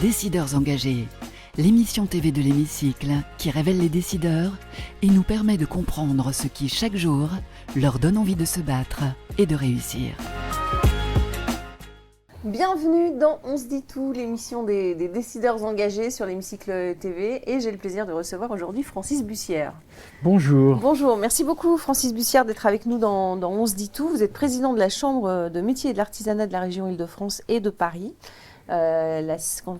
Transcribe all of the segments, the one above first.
Décideurs engagés, l'émission TV de l'Hémicycle qui révèle les décideurs et nous permet de comprendre ce qui, chaque jour, leur donne envie de se battre et de réussir. Bienvenue dans On se dit tout, l'émission des décideurs engagés sur l'Hémicycle TV, et j'ai le plaisir de recevoir aujourd'hui Francis Bussière. Bonjour. Bonjour, merci beaucoup Francis Bussière d'être avec nous dans On se dit tout. Vous êtes président de la Chambre de métiers et de l'artisanat de la région Île-de-France et de Paris.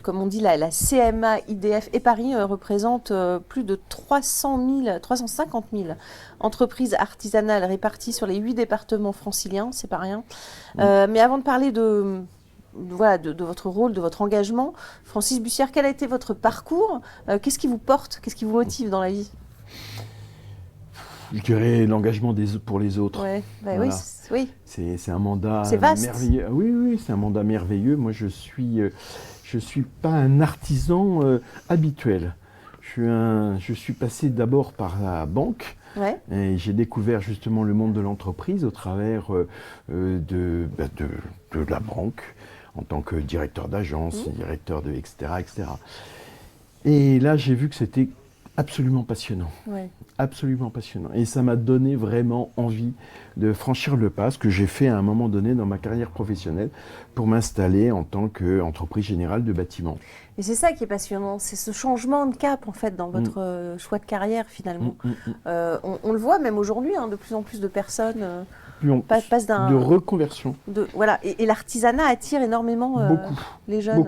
Comme on dit, la CMA, IDF et Paris représente plus de 350 000 entreprises artisanales réparties sur les 8 départements franciliens, c'est pas rien. Mais avant de parler de votre rôle, de votre engagement, Francis Bussière, quel a été votre parcours? Qu'est-ce qui vous porte? Qu'est-ce qui vous motive dans la vie? Je dirais l'engagement pour les autres. Ouais, bah voilà. Oui. C'est un mandat C'est merveilleux. Oui, c'est un mandat merveilleux. Moi, je suis pas un artisan habituel. Je suis passé d'abord par la banque. Ouais. Et j'ai découvert justement le monde de l'entreprise au travers de la banque, en tant que directeur d'agence, directeur de etc., etc. Et là, j'ai vu que c'était absolument passionnant. Ouais. Absolument passionnant. Et ça m'a donné vraiment envie de franchir le pas, ce que j'ai fait à un moment donné dans ma carrière professionnelle pour m'installer en tant qu'entreprise générale de bâtiment. Et c'est ça qui est passionnant, c'est ce changement de cap en fait dans votre choix de carrière finalement. On le voit même aujourd'hui, de plus en plus de personnes passent de reconversion. Voilà. Et l'artisanat attire énormément les jeunes.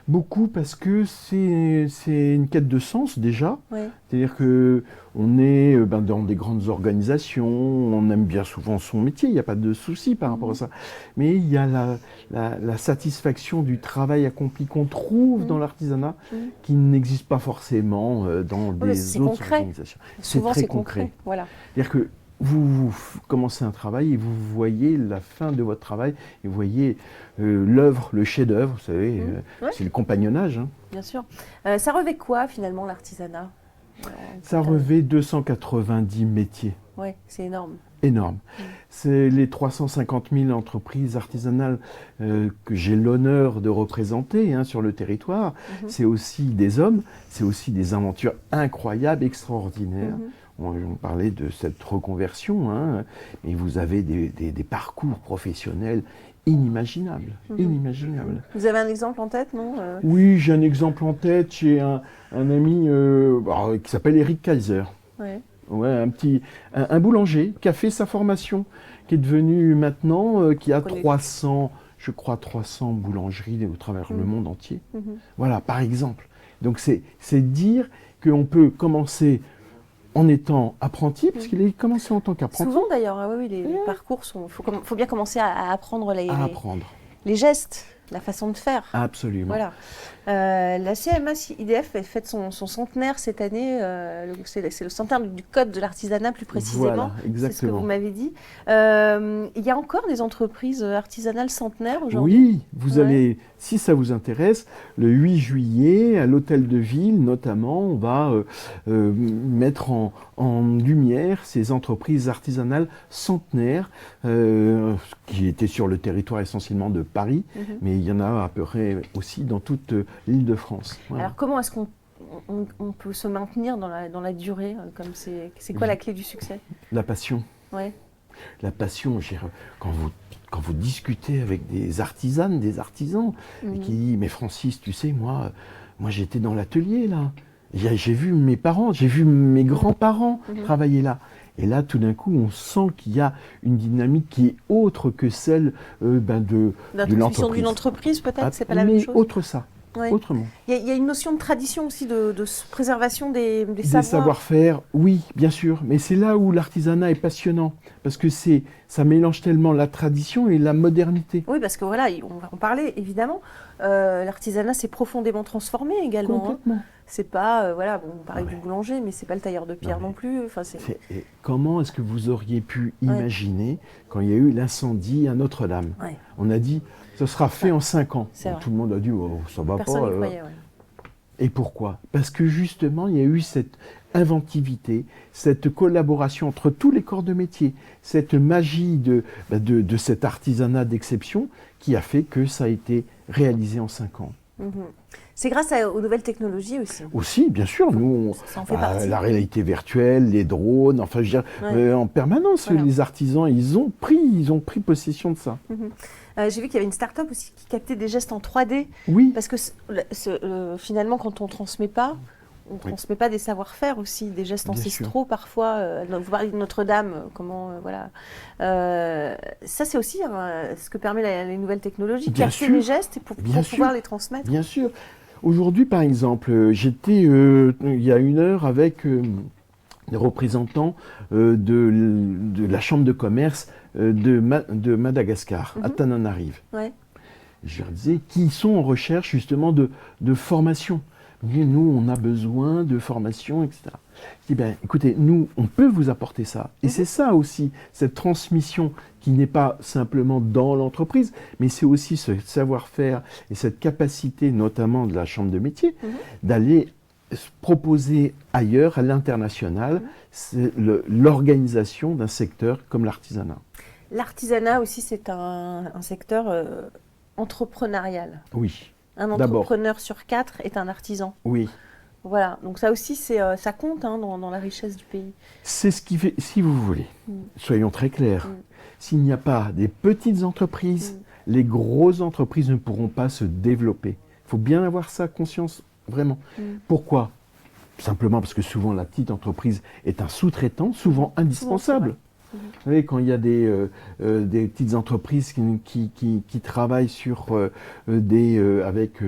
Beaucoup parce que c'est une quête de sens déjà. Ouais. C'est-à-dire qu'on est dans des grandes organisations, on aime bien souvent son métier, il n'y a pas de souci par rapport à ça. Mais il y a la satisfaction du travail accompli qu'on trouve dans l'artisanat qui n'existe pas forcément dans des autres organisations. Souvent c'est concret. Voilà. C'est-à-dire que vous commencez un travail et vous voyez la fin de votre travail et vous voyez l'œuvre, le chef-d'œuvre, vous savez, c'est le compagnonnage. Bien sûr. Ça revêt quoi finalement l'artisanat? Ça revêt 290 métiers. Oui, c'est énorme. Énorme. C'est les 350 000 entreprises artisanales que j'ai l'honneur de représenter sur le territoire. C'est aussi des hommes, c'est aussi des aventures incroyables, extraordinaires. On parlait de cette reconversion, mais vous avez des parcours professionnels inimaginables. Inimaginables. Vous avez un exemple en tête, non? Oui, j'ai un exemple en tête. J'ai un ami qui s'appelle Eric Kaiser. Ouais. Ouais, un boulanger qui a fait sa formation, qui est devenu maintenant, qui a 300 boulangeries au travers le monde entier. Voilà, par exemple. Donc c'est dire qu'on peut commencer en étant apprenti, parce qu'il est commencé en tant qu'apprenti. Souvent d'ailleurs, les parcours faut bien commencer à apprendre les gestes, la façon de faire. Absolument. Voilà. La CMA IDF fête son centenaire cette année. C'est le centenaire du Code de l'artisanat plus précisément. Voilà, exactement. C'est ce que vous m'avez dit. Il y a encore des entreprises artisanales centenaires aujourd'hui? Oui, vous allez, si ça vous intéresse, le 8 juillet, à l'Hôtel de Ville notamment, on va mettre en lumière ces entreprises artisanales centenaires qui étaient sur le territoire essentiellement de Paris, mais il y en a à peu près aussi dans toute l'Île-de-France. Voilà. Alors comment est-ce qu'on peut se maintenir dans la durée comme c'est quoi la clé du succès? La passion. Ouais. La passion, quand vous discutez avec des artisanes, des artisans, et qui disent « Mais Francis, tu sais, moi j'étais dans l'atelier là, j'ai vu mes parents, j'ai vu mes grands-parents travailler là. » Et là, tout d'un coup, on sent qu'il y a une dynamique qui est autre que celle de l'entreprise. D'une entreprise, peut-être, c'est pas la même chose. Autre ça. Ouais. Autrement. Il y a une notion de tradition aussi, de préservation des savoir-faire, oui, bien sûr. Mais c'est là où l'artisanat est passionnant. Parce que ça mélange tellement la tradition et la modernité. Oui, parce que voilà, on va en parler, évidemment. L'artisanat s'est profondément transformé également. Complètement. C'est pas, on parlait du boulanger, mais c'est pas le tailleur de pierre non plus. Enfin, et comment est-ce que vous auriez pu imaginer, quand il y a eu l'incendie à Notre-Dame, on a dit, ce sera fait en 5 ans. Tout le monde a dit, ça va Personne pas. n'y croyait, Et pourquoi? Parce que justement, il y a eu cette inventivité, cette collaboration entre tous les corps de métier, cette magie de cet artisanat d'exception qui a fait que ça a été réalisé en 5 ans. C'est grâce aux nouvelles technologies aussi. Aussi, bien sûr, nous, Ça en fait partie. la réalité virtuelle, les drones, enfin, je veux dire, en permanence, Voilà. les artisans, ils ont pris possession de ça. J'ai vu qu'il y avait une start-up aussi qui captait des gestes en 3D. Oui, Parce que finalement, quand on ne transmet pas, on ne transmet pas des savoir-faire aussi, des gestes Bien ancestraux parfois. Vous parlez de Notre-Dame, voilà. Ça, c'est aussi ce que permet les nouvelles technologies, Bien capter sûr. les gestes pour Bien pouvoir sûr. les transmettre. bien sûr. Aujourd'hui, par exemple, j'étais il y a 1 heure avec des représentants de la Chambre de commerce de Madagascar, à Tananarive. Ouais. Je leur disais, qui sont en recherche justement de formation. Mais nous, on a besoin de formation, etc. Je dis, ben, écoutez, nous, on peut vous apporter ça. Et c'est ça aussi, cette transmission qui n'est pas simplement dans l'entreprise, mais c'est aussi ce savoir-faire et cette capacité, notamment de la Chambre de métier, d'aller se proposer ailleurs, à l'international, c'est l'organisation d'un secteur comme l'artisanat. L'artisanat aussi, c'est un secteur entrepreneurial. Oui, Un D'abord. entrepreneur sur 4 est un artisan. oui. Voilà, donc ça aussi, ça compte dans la richesse du pays. C'est ce qui fait, si vous voulez, soyons très clairs, s'il n'y a pas des petites entreprises, les grosses entreprises ne pourront pas se développer. Il faut bien avoir ça conscience, vraiment. Pourquoi ? Simplement parce que souvent la petite entreprise est un sous-traitant, souvent indispensable. Vous savez, quand il y a des petites entreprises qui travaillent sur avec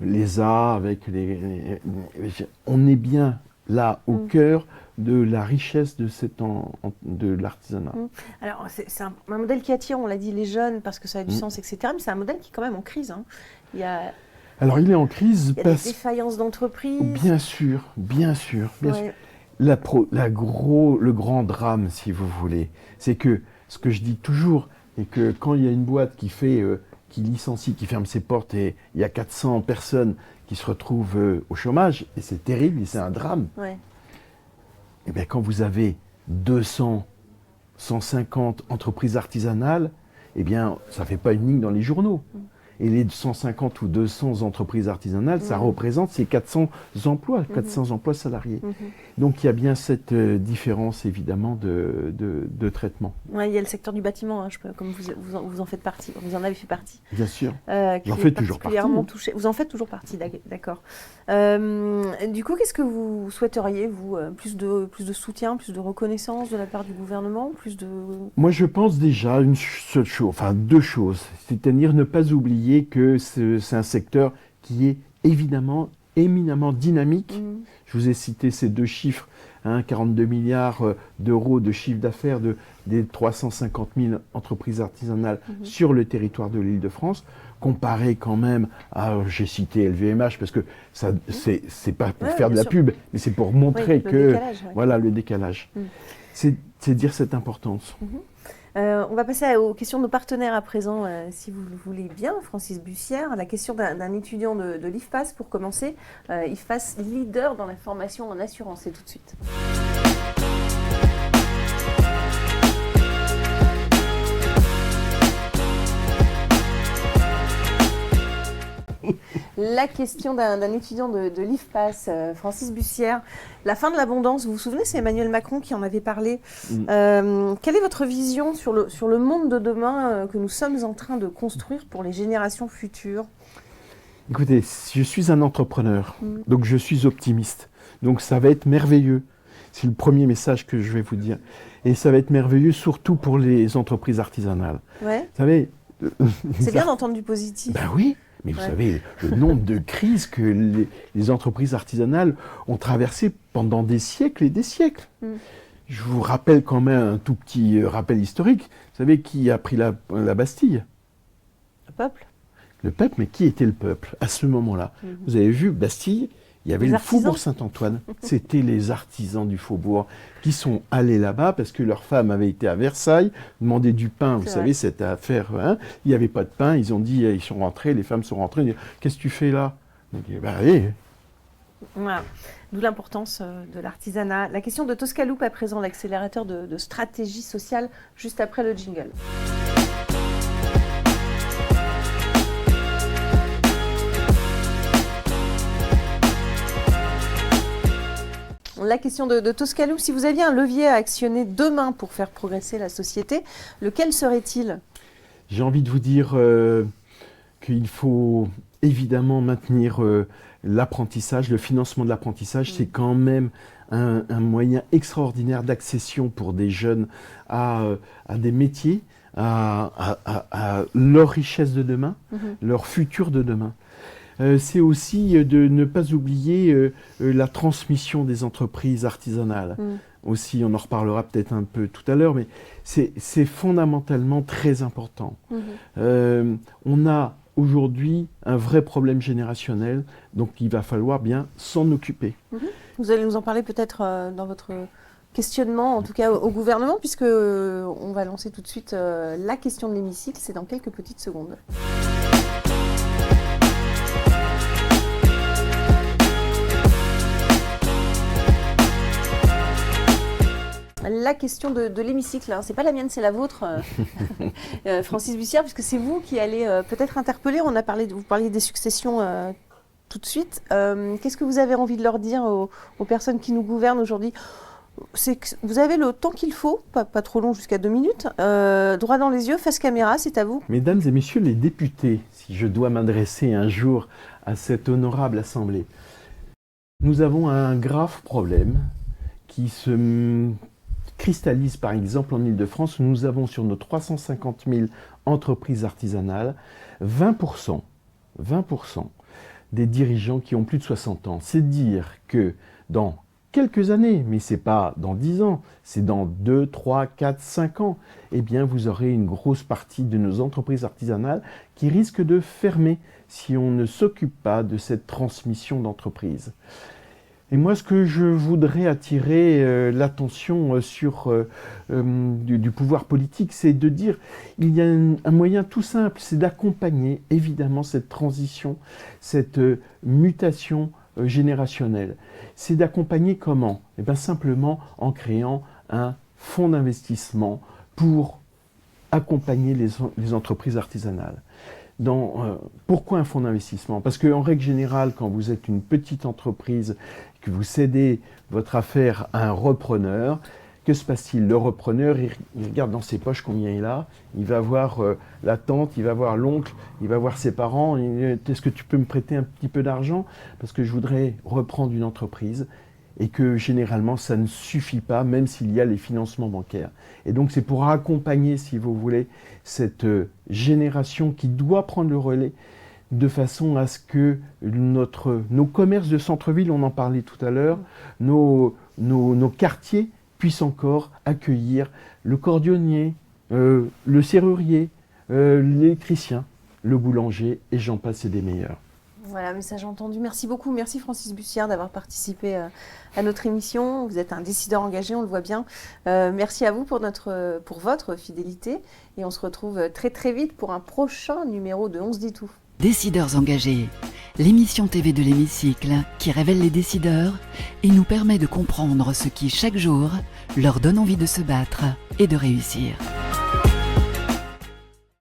l'ESA, on est bien là au cœur de la richesse de l'artisanat. Alors, c'est un modèle qui attire, on l'a dit, les jeunes parce que ça a du sens, etc. Mais c'est un modèle qui est quand même en crise. Il y a Alors il est en crise des parce défaillances d'entreprises. bien sûr. Ouais. Le grand drame, si vous voulez, c'est que ce que je dis toujours, est que quand il y a une boîte qui licencie, qui ferme ses portes et il y a 400 personnes qui se retrouvent au chômage, et c'est terrible, et c'est un drame, Ouais. et bien quand vous avez 200, 150 entreprises artisanales, eh bien ça ne fait pas une ligne dans les journaux. Et les 150 ou 200 entreprises artisanales, ça représente ces 400 emplois, 400 emplois salariés. Donc il y a bien cette différence évidemment de traitement. Ouais, il y a le secteur du bâtiment, comme vous en faites partie, vous en avez fait partie. Bien sûr. Qui J'en est fais toujours particulièrement partie. touché. Vous en faites toujours partie, d'accord. Du coup, qu'est-ce que vous souhaiteriez, vous, plus de soutien, plus de reconnaissance de la part du gouvernement, plus de... Moi je pense déjà une seule chose, enfin 2 choses, c'est-à-dire ne pas oublier que c'est un secteur qui est évidemment éminemment dynamique. Je vous ai cité ces 2 chiffres, 42 milliards d'euros de chiffre d'affaires des 350 000 entreprises artisanales sur le territoire de l'Île-de-France, comparé quand même à, j'ai cité LVMH parce que ça, c'est pas pour faire de la pub, mais c'est pour montrer le décalage. C'est dire cette importance. On va passer aux questions de nos partenaires à présent, si vous le voulez bien, Francis Bussière. La question d'un étudiant de l'IFPAS pour commencer. IFPAS, leader dans la formation en assurance. Et tout de suite. La question d'un étudiant de l'IFPAS, Francis Bussière. La fin de l'abondance, vous vous souvenez, c'est Emmanuel Macron qui en avait parlé. Quelle est votre vision sur le monde de demain que nous sommes en train de construire pour les générations futures ? Écoutez, je suis un entrepreneur, donc je suis optimiste. Donc ça va être merveilleux. C'est le premier message que je vais vous dire. Et ça va être merveilleux surtout pour les entreprises artisanales. Ouais. Vous savez... C'est bien d'entendre du positif. Ben oui, mais vous savez, le nombre de crises que les entreprises artisanales ont traversées pendant des siècles et des siècles. Je vous rappelle quand même un tout petit rappel historique. Vous savez qui a pris la Bastille ? Le peuple. Le peuple, mais qui était le peuple à ce moment-là ? Vous avez vu, Bastille, il y avait le faubourg Saint-Antoine. C'était les artisans du faubourg qui sont allés là-bas parce que leurs femmes avaient été à Versailles, demandé du pain. Vous savez, cette affaire, il n'y avait pas de pain. Ils ont dit, ils sont rentrés, les femmes sont rentrées. Ils ont dit, qu'est-ce que tu fais là ? Ils ont dit, bah oui. Voilà. D'où l'importance de l'artisanat. La question de Toscaloupe à présent, l'accélérateur de stratégie sociale, juste après le jingle. la question de Toscalou, si vous aviez un levier à actionner demain pour faire progresser la société, lequel serait-il ? J'ai envie de vous dire qu'il faut évidemment maintenir l'apprentissage, le financement de l'apprentissage. C'est quand même un moyen extraordinaire d'accession pour des jeunes à des métiers, à leur richesse de demain, leur futur de demain. C'est aussi de ne pas oublier la transmission des entreprises artisanales. Aussi, on en reparlera peut-être un peu tout à l'heure, mais c'est fondamentalement très important. On a aujourd'hui un vrai problème générationnel, donc il va falloir bien s'en occuper. Vous allez nous en parler peut-être dans votre questionnement, en tout cas au gouvernement, puisque on va lancer tout de suite la question de l'hémicycle, c'est dans quelques petites secondes. La question de l'hémicycle, hein. C'est pas la mienne, c'est la vôtre, Francis Bussière, puisque c'est vous qui allez peut-être interpeller. Vous parliez des successions tout de suite. Qu'est-ce que vous avez envie de leur dire aux personnes qui nous gouvernent aujourd'hui ? C'est que vous avez le temps qu'il faut, pas trop long, jusqu'à 2 minutes, droit dans les yeux, face caméra, c'est à vous. Mesdames et messieurs les députés, si je dois m'adresser un jour à cette honorable assemblée, nous avons un grave problème qui se cristallise par exemple en Île-de-France. Nous avons sur nos 350 000 entreprises artisanales 20% des dirigeants qui ont plus de 60 ans. C'est dire que dans quelques années, mais ce n'est pas dans 10 ans, c'est dans 2, 3, 4, 5 ans, eh bien vous aurez une grosse partie de nos entreprises artisanales qui risquent de fermer si on ne s'occupe pas de cette transmission d'entreprise. Et moi, ce que je voudrais attirer l'attention sur du pouvoir politique, c'est de dire il y a un moyen tout simple, c'est d'accompagner évidemment cette transition, cette mutation générationnelle. C'est d'accompagner comment ? Eh bien, simplement en créant un fonds d'investissement pour accompagner les entreprises artisanales. Pourquoi un fonds d'investissement ? Parce qu'en règle générale, quand vous êtes une petite entreprise, que vous cédez votre affaire à un repreneur, que se passe-t-il ? Le repreneur, il regarde dans ses poches combien il a, il va voir la tante, il va voir l'oncle, il va voir ses parents, est-ce que tu peux me prêter un petit peu d'argent ? Parce que je voudrais reprendre une entreprise. Et que généralement, ça ne suffit pas, même s'il y a les financements bancaires. Et donc, c'est pour accompagner, si vous voulez, cette génération qui doit prendre le relais, de façon à ce que nos commerces de centre-ville, on en parlait tout à l'heure, nos quartiers puissent encore accueillir le cordonnier, le serrurier, l'électricien, le boulanger, et j'en passe, et des meilleurs. Voilà, message entendu. Merci beaucoup. Merci Francis Bussière d'avoir participé à notre émission. Vous êtes un décideur engagé, on le voit bien. Merci à vous pour votre fidélité. Et on se retrouve très très vite pour un prochain numéro de On se dit tout. Décideurs engagés, l'émission TV de l'hémicycle qui révèle les décideurs et nous permet de comprendre ce qui chaque jour leur donne envie de se battre et de réussir.